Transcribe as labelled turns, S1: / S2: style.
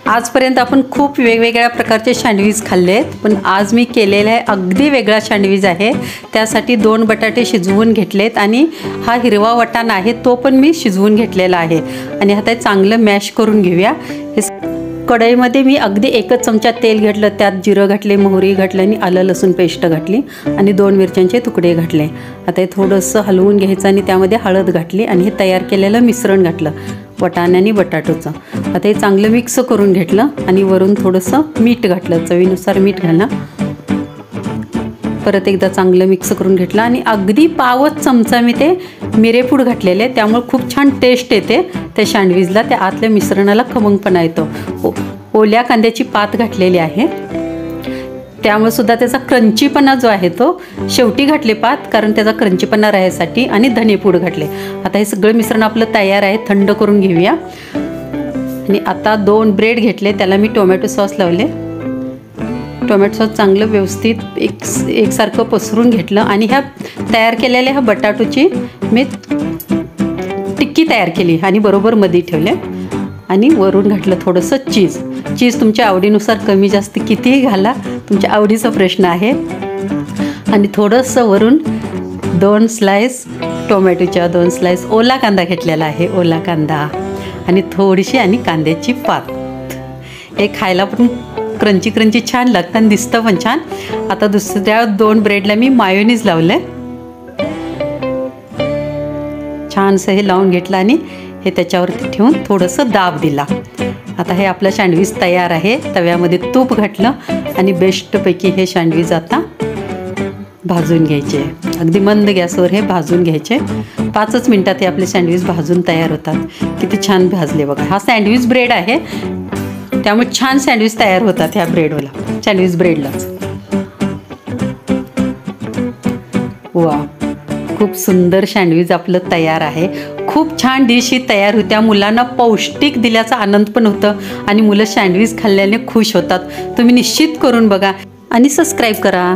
S1: आजपर्यंत आपण खूप वेगवेगळ्या प्रकारचे सँडविच खाल्ले आहेत, पण आज मी केलेला आहे अगदी वेगळा सँडविच आहे। त्यासाठी 2 बटाटे शिजवून घेतलेत आणि हा हिरवा वाटाणा आहे तो पण मी शिजवून घेतलेला आहे आणि आता चांगलं मॅश करून घेऊया। कढईमध्ये मी अगदी 1 चमचा तेल घातलं, त्यात जिरं घातले, मोहरी घातली आणि आलं लसूण पेस्ट घातली आणि 2 मिरच्यांचे तुकडे घातले। आता हे थोडंसं हलवून घ्यायचं आणि त्यामध्ये हळद घातली आणि हे तयार केलेलं मिश्रण घातलं वाटाणे आणि बटाट्याचं। आता हे चांगलं मिक्स करून घेतलं आणि वरून थोडंसं मीठ घातलं, चवीनुसार मीठ घालणं। परत एकदा चांगलं मिक्स करून घेतलं आणि अगदी 1/2 चमचा मी ते मिरेपूड घातलेले, त्यामुळे खूप छान टेस्ट येते त्या सँडविचला, त्या आतल्या मिश्रणाला खमंगपणा येतो। ओल्या कांद्याची पात घातलेली आहे, त्यामुळे सुद्धा त्याचा क्रंचीपणा जो आहे तो शेवटी घातले पात, कारण त्याचा क्रंचीपणा राहण्यासाठी, आणि धनेपूड घातले। आता हे सगळं मिश्रण आपलं तयार आहे, थंड करून घेऊया। आणि आता 2 ब्रेड घेतले, त्याला मी टोमॅटो सॉस लावले। टोमॅटो सॉस चांगलं व्यवस्थित एकसारखं पसरून घेतलं आणि ह्या तयार केलेल्या ह्या बटाटोची मी टिक्की तयार केली आणि बरोबर मध्ये ठेवले आणि वरून घातलं थोडंसं चीज तुमच्या आवडीनुसार कमी जास्त कितीही घाला, तुमच्या आवडीचा प्रश्न आहे। आणि थोडंसं वरून 2 स्लाइस टोमॅटोच्या, 2 स्लाइस ओला कांदा घेतलेला आहे, ओला कांदा आणि थोडीशी आणि कांद्याची पात। हे खायला पण क्रंची छान लागतं आणि दिसतं पण छान। आता दुसऱ्या 2 ब्रेडला मी मायोनीज लावले, छानसं हे लावून घेतलं आणि हे त्याच्यावरती ठेवून थोडंसं दाब दिला। आता हे आपलं सँडविच तयार आहे। तव्यामध्ये तूप घातलं आणि बेस्टपैकी हे सँडविच आता भाजून घ्यायचे, अगदी मंद गॅसवर हे भाजून घ्यायचे। 5च मिनिटात हे आपले सँडविच भाजून तयार होतात। किती छान भाजले बघा। हा सँडविच ब्रेड आहे, त्यामुळे छान सँडविच तयार होतात ह्या ब्रेडवाला, सँडविच ब्रेडलाच। वा, खूप सुंदर सँडविच आपलं तयार आहे। खूप छान डिश ही तयार होत्या, मुलांना पौष्टिक दिल्याचा आनंद पण होतं आणि मुलं सँडविच खाल्ल्याने खुश होतात। तुम्ही निश्चित करून बघा आणि सबस्क्राईब करा।